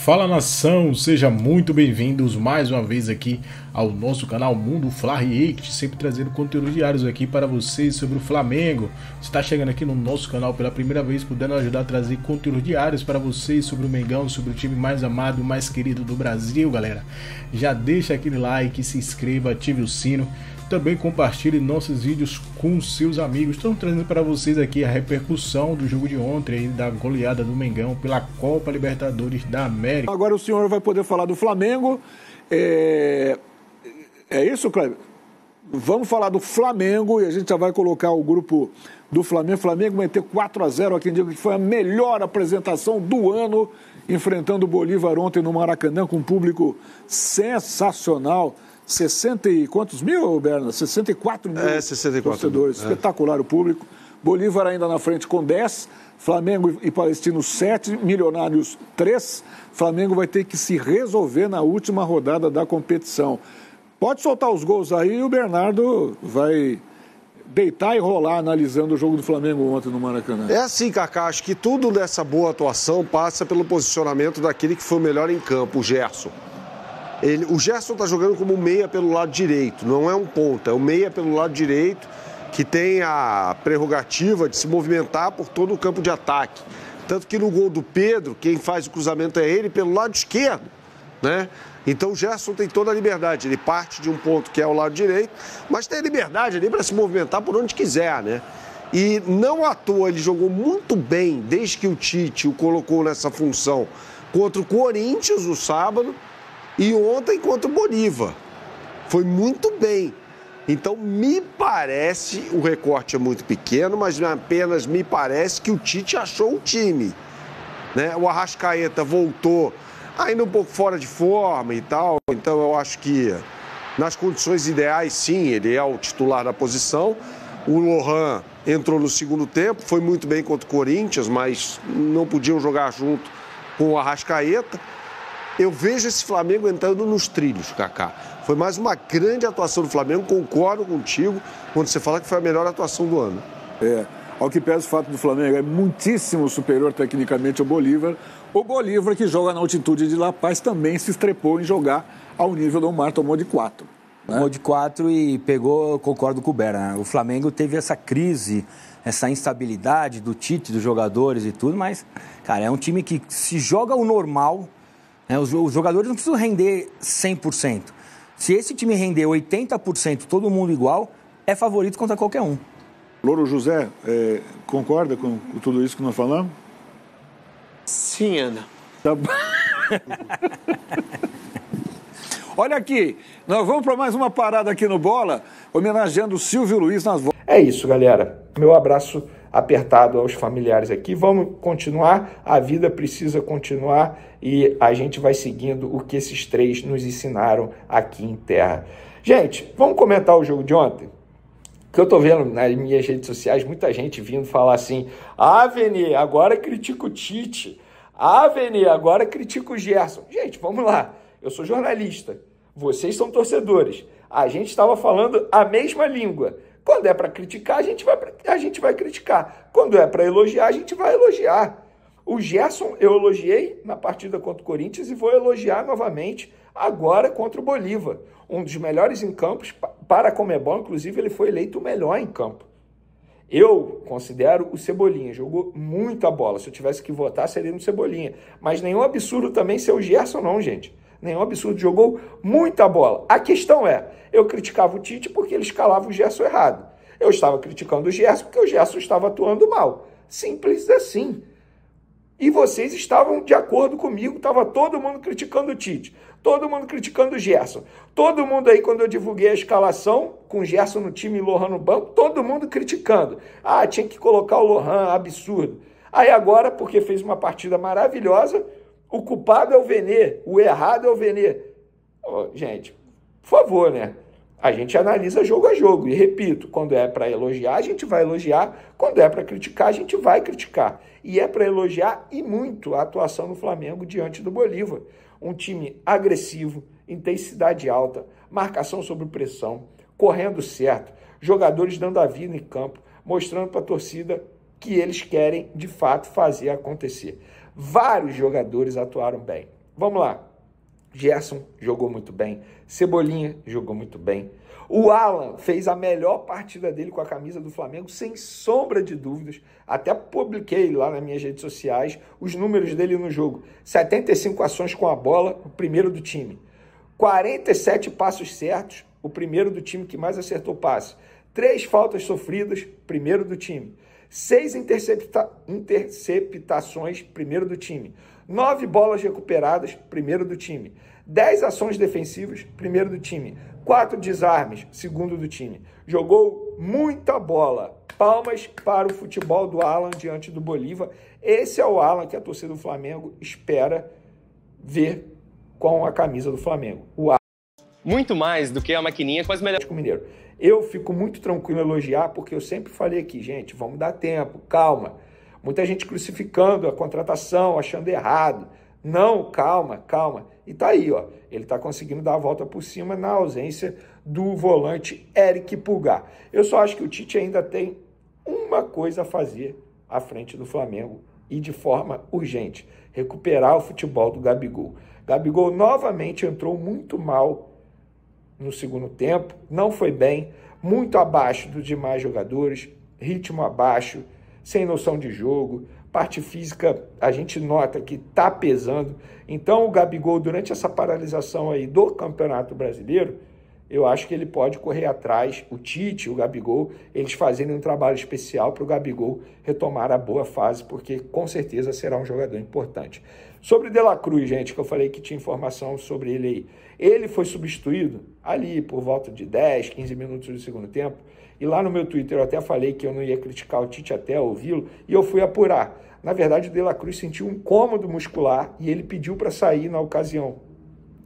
Fala nação, sejam muito bem-vindos mais uma vez aqui ao nosso canal Mundo Fla React, sempre trazendo conteúdos diários aqui para vocês sobre o Flamengo. Se está chegando aqui no nosso canal pela primeira vez, podendo ajudar a trazer conteúdos diários para vocês sobre o Mengão, sobre o time mais amado, mais querido do Brasil, galera. Já deixa aquele like, se inscreva, ative o sino. Também compartilhe nossos vídeos com seus amigos. Estamos trazendo para vocês aqui a repercussão do jogo de ontem, aí, da goleada do Mengão pela Copa Libertadores da América. Agora o senhor vai poder falar do Flamengo. É isso, Cleber? Vamos falar do Flamengo e a gente já vai colocar o grupo do Flamengo. O Flamengo vai ter 4-0. Há quem diga que foi a melhor apresentação do ano, enfrentando o Bolívar ontem no Maracanã, com um público sensacional. 60 e quantos mil, Berna? 64 mil 64 torcedores. Mil. Espetacular o público. Bolívar ainda na frente com 10, Flamengo e Palestino 7, Milionários 3. Flamengo vai ter que se resolver na última rodada da competição. Pode soltar os gols aí e o Bernardo vai deitar e rolar analisando o jogo do Flamengo ontem no Maracanã. É assim, Kaká, acho que tudo dessa boa atuação passa pelo posicionamento daquele que foi o melhor em campo, o Gerson. O Gerson está jogando como meia pelo lado direito, não é um ponta, é o meia pelo lado direito que tem a prerrogativa de se movimentar por todo o campo de ataque. Tanto que no gol do Pedro, quem faz o cruzamento é ele pelo lado esquerdo, né? Então o Gerson tem toda a liberdade, ele parte de um ponto que é o lado direito, mas tem a liberdade ali para se movimentar por onde quiser, né? E não à toa ele jogou muito bem desde que o Tite o colocou nessa função contra o Corinthians no sábado, e ontem contra o Bolívar. Foi muito bem. Então, me parece, o recorte é muito pequeno, mas apenas me parece que o Tite achou o time, né? O Arrascaeta voltou ainda um pouco fora de forma e tal. Então, eu acho que nas condições ideais, sim, ele é o titular da posição. O Lohan entrou no segundo tempo, foi muito bem contra o Corinthians, mas não podiam jogar junto com o Arrascaeta. Eu vejo esse Flamengo entrando nos trilhos, Kaká. Foi mais uma grande atuação do Flamengo, concordo contigo quando você fala que foi a melhor atuação do ano. Ao que pesa o fato do Flamengo é muitíssimo superior tecnicamente ao Bolívar. O Bolívar, que joga na altitude de La Paz, também se estrepou em jogar ao nível do Omar, tomou de 4. Né? Tomou de 4 e pegou, concordo com o Berna. O Flamengo teve essa crise, essa instabilidade do Tite, dos jogadores e tudo, mas, cara, é um time que se joga o normal. Os jogadores não precisam render 100%. Se esse time render 80%, todo mundo igual, é favorito contra qualquer um. Louro José, concorda com tudo isso que nós falamos? Sim, Ana. Tá bom. Olha aqui, nós vamos para mais uma parada aqui no Bola, homenageando o Silvio Luiz nas vozes. É isso, galera. Meu abraço apertado aos familiares aqui. Vamos continuar, a vida precisa continuar e a gente vai seguindo o que esses três nos ensinaram aqui em terra. Gente, vamos comentar o jogo de ontem? Que eu tô vendo nas minhas redes sociais muita gente vindo falar assim: ah, Vene, agora critica o Tite. Ah, Vene, agora critica o Gerson. Gente, vamos lá. Eu sou jornalista. Vocês são torcedores. A gente estava falando a mesma língua. Quando é para criticar, a gente vai criticar. Quando é para elogiar, a gente vai elogiar. O Gerson eu elogiei na partida contra o Corinthians e vou elogiar novamente agora contra o Bolívar. Um dos melhores em campos, para a Conmebol, inclusive, ele foi eleito o melhor em campo. Eu considero o Cebolinha, jogou muita bola. Se eu tivesse que votar, seria no Cebolinha. Mas nenhum absurdo também ser o Gerson não, gente. Nenhum absurdo, jogou muita bola. A questão é, eu criticava o Tite porque ele escalava o Gerson errado. Eu estava criticando o Gerson porque o Gerson estava atuando mal. Simples assim. E vocês estavam de acordo comigo, estava todo mundo criticando o Tite, todo mundo criticando o Gerson. Todo mundo aí, quando eu divulguei a escalação, com o Gerson no time e Lohan no banco, todo mundo criticando. Ah, tinha que colocar o Lohan, absurdo. Aí agora, porque fez uma partida maravilhosa, o culpado é o Vene, o errado é o Vene. Oh, gente, por favor, né? A gente analisa jogo a jogo. E repito, quando é para elogiar, a gente vai elogiar. Quando é para criticar, a gente vai criticar. E é para elogiar e muito a atuação do Flamengo diante do Bolívar. Um time agressivo, intensidade alta, marcação sob pressão, correndo certo, jogadores dando a vida em campo, mostrando para a torcida que eles querem, de fato, fazer acontecer. Vários jogadores atuaram bem. Vamos lá. Gerson jogou muito bem. Cebolinha jogou muito bem. O Alan fez a melhor partida dele com a camisa do Flamengo, sem sombra de dúvidas. Até publiquei lá nas minhas redes sociais os números dele no jogo. 75 ações com a bola, o primeiro do time. 47 passos certos, o primeiro do time que mais acertou passe. 3 faltas sofridas, primeiro do time. 6 interceptações, primeiro do time. 9 bolas recuperadas, primeiro do time. 10 ações defensivas, primeiro do time. 4 desarmes, segundo do time. Jogou muita bola. Palmas para o futebol do Alan diante do Bolívar. Esse é o Alan que a torcida do Flamengo espera ver com a camisa do Flamengo. O Alan. Muito mais do que a maquininha com as melhores. Mineiro. Eu fico muito tranquilo em elogiar, porque eu sempre falei aqui, gente, vamos dar tempo, calma. Muita gente crucificando a contratação, achando errado. Não, calma, calma. E tá aí, ó. Ele tá conseguindo dar a volta por cima na ausência do volante Eric Pulgar. Eu só acho que o Tite ainda tem uma coisa a fazer à frente do Flamengo e de forma urgente: recuperar o futebol do Gabigol. Gabigol novamente entrou muito mal no segundo tempo, não foi bem, muito abaixo dos demais jogadores, ritmo abaixo, sem noção de jogo, parte física a gente nota que está pesando. Então o Gabigol, durante essa paralisação aí do Campeonato Brasileiro, eu acho que ele pode correr atrás, o Tite, o Gabigol, eles fazerem um trabalho especial para o Gabigol retomar a boa fase, porque com certeza será um jogador importante. Sobre o De La Cruz, gente, que eu falei que tinha informação sobre ele aí, ele foi substituído ali por volta de 10, 15 minutos do segundo tempo, e lá no meu Twitter eu até falei que eu não ia criticar o Tite até ouvi-lo, e eu fui apurar. Na verdade, o De La Cruz sentiu um incômodo muscular e ele pediu para sair na ocasião.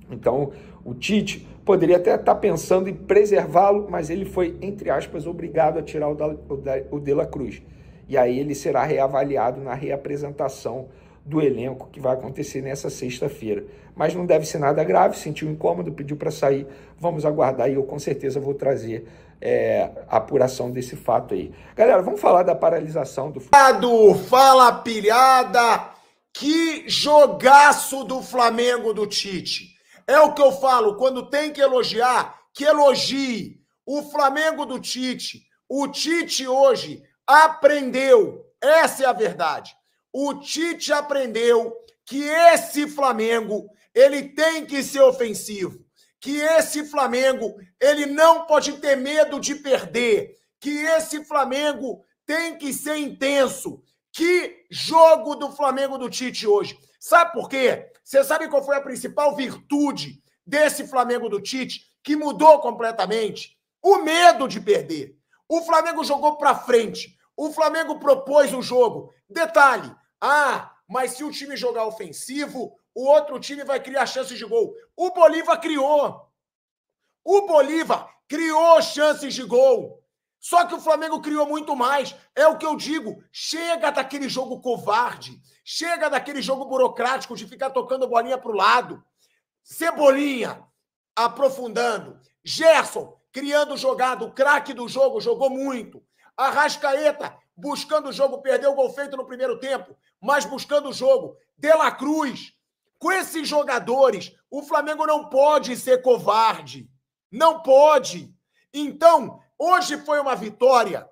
Então, o Tite poderia até estar pensando em preservá-lo, mas ele foi, entre aspas, obrigado a tirar o De La Cruz. E aí ele será reavaliado na reapresentação do elenco que vai acontecer nessa sexta-feira. Mas não deve ser nada grave, sentiu incômodo, pediu para sair. Vamos aguardar e eu com certeza vou trazer a apuração desse fato aí. Galera, vamos falar da paralisação do... Fala, pilhada! Que jogaço do Flamengo do Tite! É o que eu falo, quando tem que elogiar, que elogie. O Flamengo do Tite, o Tite hoje aprendeu, essa é a verdade. O Tite aprendeu que esse Flamengo, ele tem que ser ofensivo, que esse Flamengo, ele não pode ter medo de perder, que esse Flamengo tem que ser intenso. Que jogo do Flamengo do Tite hoje. Sabe por quê? Você sabe qual foi a principal virtude desse Flamengo do Tite, que mudou completamente? O medo de perder. O Flamengo jogou para frente. O Flamengo propôs o jogo. Detalhe, mas se o time jogar ofensivo, o outro time vai criar chances de gol. O Bolívar criou. O Bolívar criou chances de gol. Só que o Flamengo criou muito mais. É o que eu digo. Chega daquele jogo covarde. Chega daquele jogo burocrático de ficar tocando bolinha para o lado. Cebolinha aprofundando. Gerson criando jogada. O craque do jogo jogou muito. Arrascaeta buscando o jogo. Perdeu o gol feito no primeiro tempo, mas buscando o jogo. De La Cruz. Com esses jogadores, o Flamengo não pode ser covarde. Não pode. Então... hoje foi uma vitória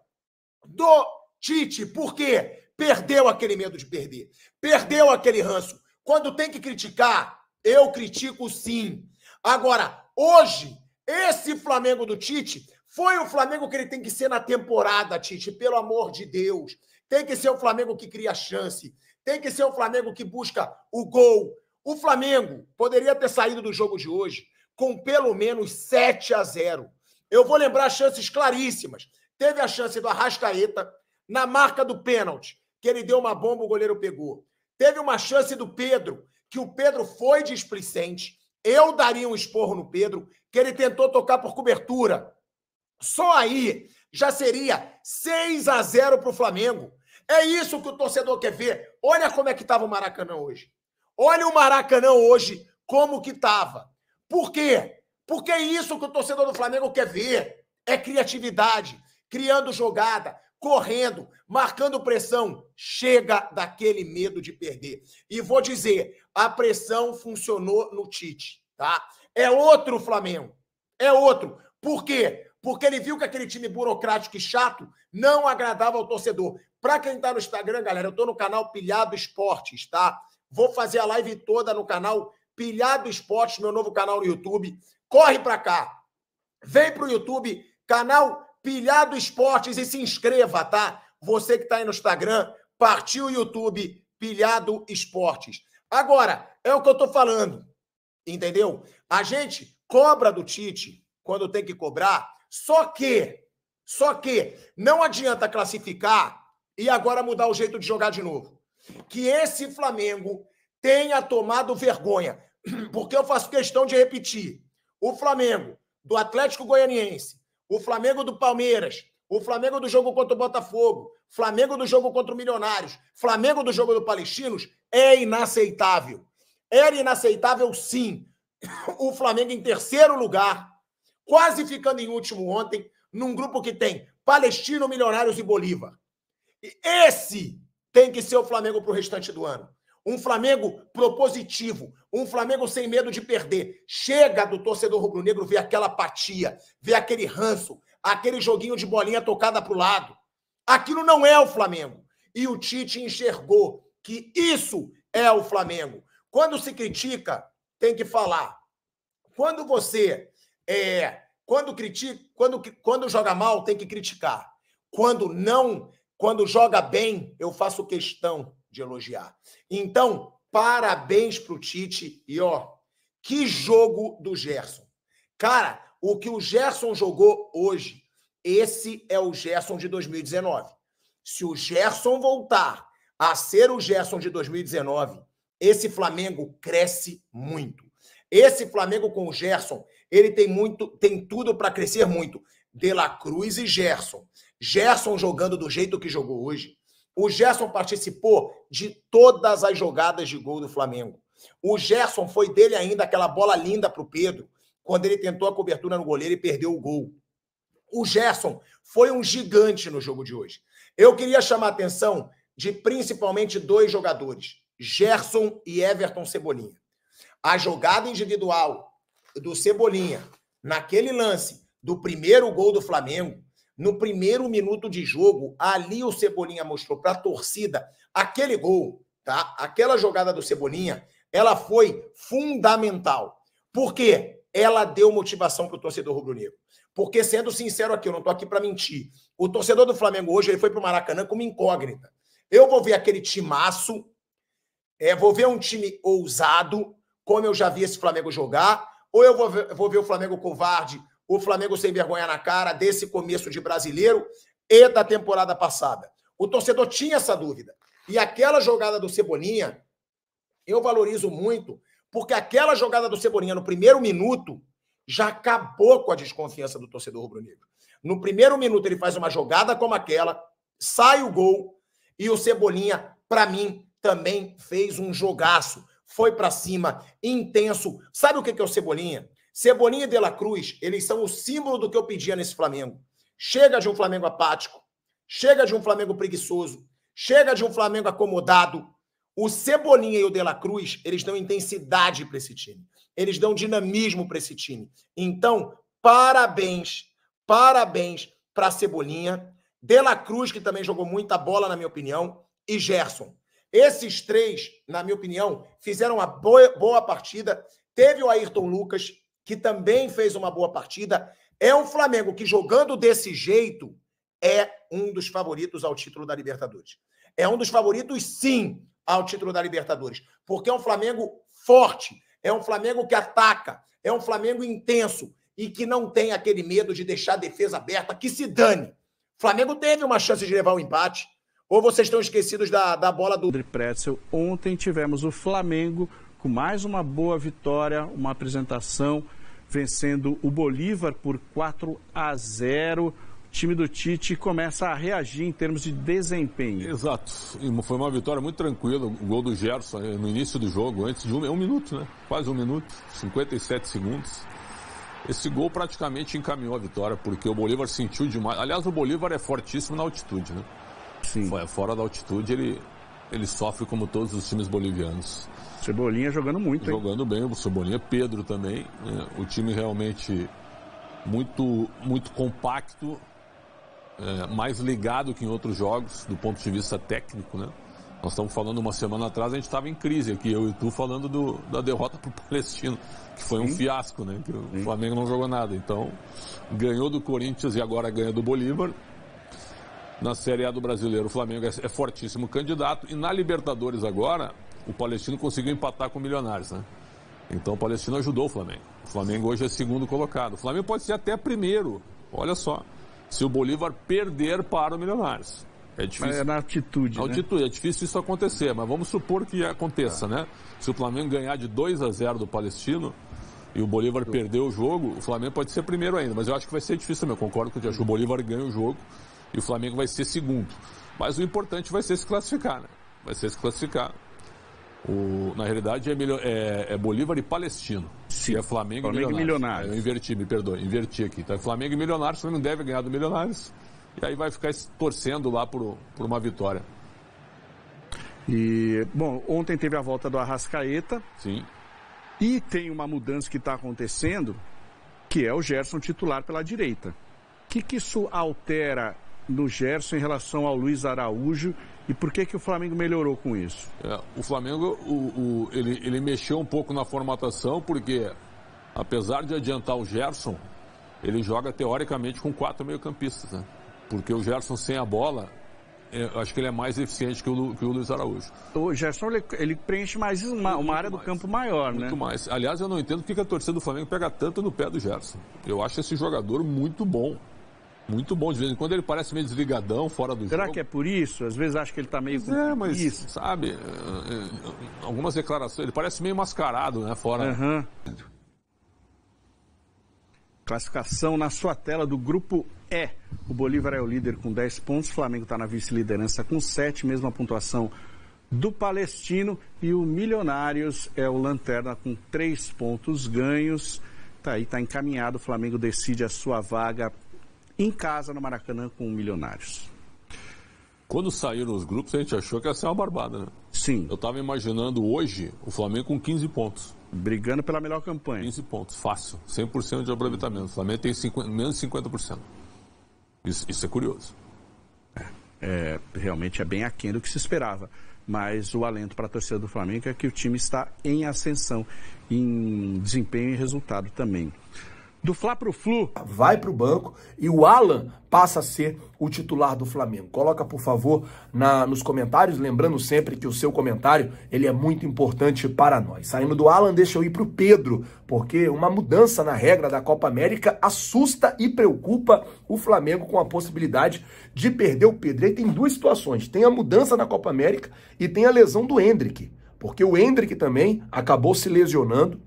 do Tite, porque perdeu aquele medo de perder, perdeu aquele ranço. Quando tem que criticar, eu critico sim. Agora, hoje, esse Flamengo do Tite foi o Flamengo que ele tem que ser na temporada, Tite, pelo amor de Deus. Tem que ser o Flamengo que cria chance, tem que ser o Flamengo que busca o gol. O Flamengo poderia ter saído do jogo de hoje com pelo menos 7-0. Eu vou lembrar chances claríssimas. Teve a chance do Arrascaeta na marca do pênalti, que ele deu uma bomba, o goleiro pegou. Teve uma chance do Pedro, que o Pedro foi displicente. Eu daria um esporro no Pedro, que ele tentou tocar por cobertura. Só aí já seria 6-0 para o Flamengo. É isso que o torcedor quer ver. Olha como é que estava o Maracanã hoje. Olha o Maracanã hoje como que estava. Por quê? Porque é isso que o torcedor do Flamengo quer ver. É criatividade, criando jogada, correndo, marcando pressão. Chega daquele medo de perder. E vou dizer, a pressão funcionou no Tite, tá? É outro Flamengo. É outro. Por quê? Porque ele viu que aquele time burocrático e chato não agradava ao torcedor. Para quem tá no Instagram, galera, eu tô no canal Pilhado Esportes, tá? Vou fazer a live toda no canal Pilhado Esportes, meu novo canal no YouTube. Corre para cá. Vem pro YouTube, canal Pilhado Esportes e se inscreva, tá? Você que tá aí no Instagram, partiu o YouTube Pilhado Esportes. Agora, é o que eu tô falando, entendeu? A gente cobra do Tite quando tem que cobrar, só que não adianta classificar e agora mudar o jeito de jogar de novo. Que esse Flamengo tenha tomado vergonha, porque eu faço questão de repetir. O Flamengo do Atlético Goianiense, o Flamengo do Palmeiras, o Flamengo do jogo contra o Botafogo, Flamengo do jogo contra o Milionários, Flamengo do jogo do Palestinos, é inaceitável. Era inaceitável, sim. O Flamengo em terceiro lugar, quase ficando em último ontem, num grupo que tem Palestino, Milionários e Bolívar. E esse tem que ser o Flamengo para o restante do ano. Um Flamengo propositivo, um Flamengo sem medo de perder. Chega do torcedor rubro-negro ver aquela apatia, ver aquele ranço, aquele joguinho de bolinha tocada para o lado. Aquilo não é o Flamengo. E o Tite enxergou que isso é o Flamengo. Quando se critica, tem que falar. Quando você quando joga mal, tem que criticar. Quando joga bem, eu faço questão de elogiar. Então, parabéns pro Tite. E, que jogo do Gerson. Cara, o que o Gerson jogou hoje, esse é o Gerson de 2019. Se o Gerson voltar a ser o Gerson de 2019, esse Flamengo cresce muito. Esse Flamengo com o Gerson, ele tem tudo para crescer muito. De La Cruz e Gerson. Gerson jogando do jeito que jogou hoje. O Gerson participou de todas as jogadas de gol do Flamengo. O Gerson foi dele ainda aquela bola linda para o Pedro, quando ele tentou a cobertura no goleiro e perdeu o gol. O Gerson foi um gigante no jogo de hoje. Eu queria chamar a atenção de principalmente dois jogadores, Gerson e Everton Cebolinha. A jogada individual do Cebolinha, naquele lance do primeiro gol do Flamengo, no primeiro minuto de jogo, ali o Cebolinha mostrou para a torcida aquele gol, tá? Aquela jogada do Cebolinha, ela foi fundamental. Por quê? Ela deu motivação para o torcedor rubro-negro. Porque, sendo sincero aqui, eu não estou aqui para mentir, o torcedor do Flamengo hoje ele foi para o Maracanã como incógnita. Eu vou ver aquele timaço, vou ver um time ousado, como eu já vi esse Flamengo jogar, ou eu vou ver o Flamengo covarde, o Flamengo sem vergonha na cara desse começo de brasileiro e da temporada passada. O torcedor tinha essa dúvida. E aquela jogada do Cebolinha, eu valorizo muito, porque aquela jogada do Cebolinha no primeiro minuto já acabou com a desconfiança do torcedor rubro-negro. No primeiro minuto ele faz uma jogada como aquela, sai o gol e o Cebolinha, para mim, também fez um jogaço. Foi para cima, intenso. Sabe o que é o Cebolinha? Cebolinha e De La Cruz, eles são o símbolo do que eu pedia nesse Flamengo. Chega de um Flamengo apático, chega de um Flamengo preguiçoso, chega de um Flamengo acomodado. O Cebolinha e o De La Cruz, eles dão intensidade para esse time. Eles dão dinamismo para esse time. Então, parabéns para Cebolinha, De La Cruz, que também jogou muita bola, na minha opinião, e Gerson. Esses três, na minha opinião, fizeram uma boa partida. Teve o Ayrton Lucas, que também fez uma boa partida. É um Flamengo que, jogando desse jeito, é um dos favoritos ao título da Libertadores. É um dos favoritos, sim, ao título da Libertadores. Porque é um Flamengo forte, é um Flamengo que ataca, é um Flamengo intenso e que não tem aquele medo de deixar a defesa aberta, que se dane. O Flamengo teve uma chance de levar o empate, ou vocês estão esquecidos da bola do... Pretzel. Ontem tivemos o Flamengo com mais uma boa vitória, uma apresentação, vencendo o Bolívar por 4-0. O time do Tite começa a reagir em termos de desempenho. Exato. E foi uma vitória muito tranquila. O gol do Gerson no início do jogo, antes de um minuto, né? Quase um minuto, 57 segundos. Esse gol praticamente encaminhou a vitória, porque o Bolívar sentiu demais. Aliás, o Bolívar é fortíssimo na altitude, né? Sim. Fora da altitude, ele sofre como todos os times bolivianos. Cebolinha jogando muito, hein? Jogando bem, o Cebolinha, Pedro também. Né? O time realmente muito, muito compacto, mais ligado que em outros jogos, do ponto de vista técnico, né? Nós estamos falando uma semana atrás, a gente estava em crise aqui, eu e tu falando da derrota para o Palestino, que foi um fiasco, né? Que o Flamengo não jogou nada. Então, ganhou do Corinthians e agora ganha do Bolívar. Na Série A do Brasileiro, o Flamengo é fortíssimo candidato. E na Libertadores agora, o Palestino conseguiu empatar com o Milionários, né? Então o Palestino ajudou o Flamengo. O Flamengo hoje é segundo colocado. O Flamengo pode ser até primeiro, olha só, se o Bolívar perder para o Milionários. É difícil. Mas é na altitude, na altitude, é difícil isso acontecer, mas vamos supor que aconteça, né? Se o Flamengo ganhar de 2-0 do Palestino e o Bolívar perder o jogo, o Flamengo pode ser primeiro ainda, mas eu acho que vai ser difícil também. Eu concordo com o Tiago. O Bolívar ganha o jogo e o Flamengo vai ser segundo. Mas o importante vai ser se classificar, né? Vai ser se classificar. Na realidade é Bolívar e Palestino. Sim. E é Flamengo e Milionários. Eu inverti, me perdoe, inverti aqui. Então é Flamengo e Milionários, o Flamengo deve ganhar do Milionários. E aí vai ficar torcendo lá por uma vitória. E, bom, ontem teve a volta do Arrascaeta. Sim. E tem uma mudança que está acontecendo, que é o Gerson titular pela direita. O que isso altera no Gerson em relação ao Luiz Araújo e por que o Flamengo melhorou com isso? O Flamengo ele mexeu um pouco na formatação, porque apesar de adiantar o Gerson, ele joga teoricamente com 4 meio-campistas, né? Porque o Gerson sem a bola, eu acho que ele é mais eficiente que o Luiz Araújo. O Gerson ele preenche mais uma área do campo maior, né? Muito mais. Aliás, eu não entendo porque a torcida do Flamengo pega tanto no pé do Gerson. Eu acho esse jogador muito bom. Muito bom. De vez em quando ele parece meio desligadão, fora do jogo. Será que é por isso? Às vezes acho que ele está meio... mas isso. Sabe, algumas declarações, ele parece meio mascarado, né? Fora... Uhum. Classificação na sua tela do grupo E. O Bolívar é o líder com 10 pontos, o Flamengo está na vice-liderança com 7, mesma pontuação do Palestino, e o Milionários é o lanterna com 3 pontos ganhos. Tá aí, está encaminhado, o Flamengo decide a sua vaga em casa no Maracanã com o Milionários. Quando saíram os grupos, a gente achou que ia ser uma barbada, né? Sim. Eu estava imaginando hoje o Flamengo com 15 pontos. Brigando pela melhor campanha. 15 pontos, fácil. 100% de aproveitamento. O Flamengo tem menos de 50%. Isso é curioso. Realmente é bem aquém do que se esperava. Mas o alento para a torcida do Flamengo é que o time está em ascensão, em desempenho e resultado também. Do Fla pro Flu. Vai pro banco e o Alan passa a ser o titular do Flamengo. Coloca, por favor, nos comentários, lembrando sempre que o seu comentário ele é muito importante para nós. Saindo do Alan, deixa eu ir pro Pedro, porque uma mudança na regra da Copa América assusta e preocupa o Flamengo com a possibilidade de perder o Pedro. E aí tem duas situações, tem a mudança na Copa América e tem a lesão do Endrick, porque o Endrick também acabou se lesionando.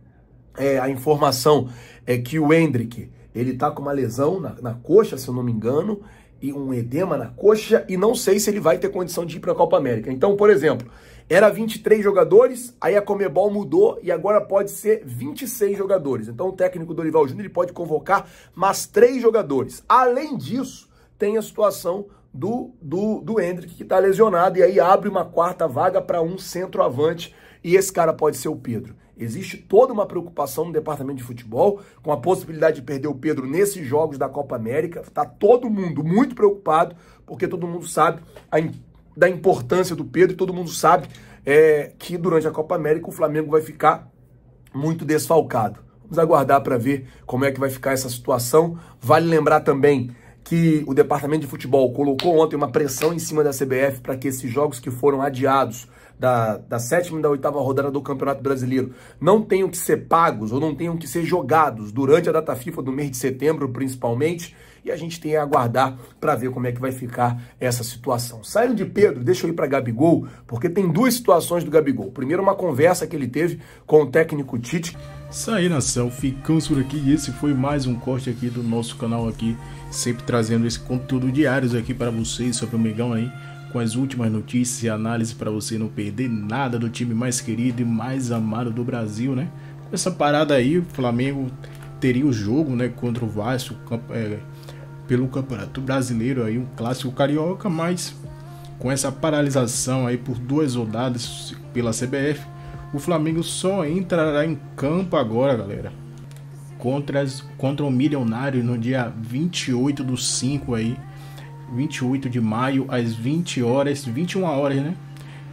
A informação é que o Endrick, ele tá com uma lesão na coxa, se eu não me engano, e um edema na coxa, e não sei se ele vai ter condição de ir para a Copa América. Então, por exemplo, era 23 jogadores, aí a Conmebol mudou e agora pode ser 26 jogadores. Então o técnico Dorival Júnior ele pode convocar mais 3 jogadores. Além disso, tem a situação do Endrick, que está lesionado, e aí abre uma 4ª vaga para um centroavante, e esse cara pode ser o Pedro. Existe toda uma preocupação no departamento de futebol com a possibilidade de perder o Pedro nesses jogos da Copa América. Está todo mundo muito preocupado, porque todo mundo sabe da importância do Pedro, e todo mundo sabe que durante a Copa América o Flamengo vai ficar muito desfalcado. Vamos aguardar para ver como é que vai ficar essa situação. Vale lembrar também que o departamento de futebol colocou ontem uma pressão em cima da CBF para que esses jogos que foram adiados da 7ª e da 8ª rodada do Campeonato Brasileiro não tenham que ser pagos ou não tenham que ser jogados durante a data FIFA do mês de setembro, principalmente, e a gente tem a aguardar para ver como é que vai ficar essa situação. Saindo de Pedro, deixa eu ir para Gabigol, porque tem duas situações do Gabigol. Primeiro, uma conversa que ele teve com o técnico Tite. Isso aí, nação, ficamos por aqui, e esse foi mais um corte aqui do nosso canal aqui, sempre trazendo esse conteúdo diários aqui para vocês sobre o Mengão aí, com as últimas notícias e análise para você não perder nada do time mais querido e mais amado do Brasil, né? Com essa parada aí, o Flamengo teria o jogo, né, contra o Vasco pelo Campeonato Brasileiro, aí um clássico carioca, mas com essa paralisação aí por 2 rodadas pela CBF, o Flamengo só entrará em campo agora, galera, contra o Milionário no dia 28/5 aí, 28 de maio, às 21 horas, né?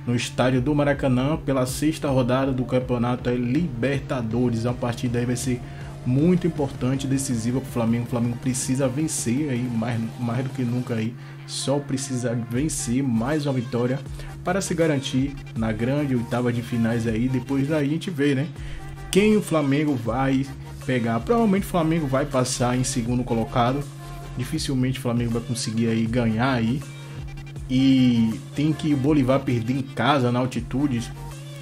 No estádio do Maracanã, pela 6ª rodada do Campeonato Libertadores. A partida aí vai ser muito importante, decisiva para o Flamengo. O Flamengo precisa vencer aí, mais do que nunca aí. Só precisa vencer mais uma vitória para se garantir na grande 8ª de finais aí. Depois daí a gente vê, né, quem o Flamengo vai pegar. Provavelmente o Flamengo vai passar em segundo colocado. Dificilmente o Flamengo vai conseguir aí ganhar aí. E tem que o Bolívar perder em casa, na altitude.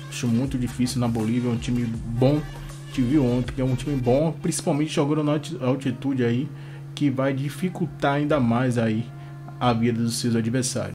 Acho muito difícil na Bolívia. É um time bom. Te viu ontem que é um time bom, principalmente jogando na altitude aí, que vai dificultar ainda mais aí a vida dos seus adversários.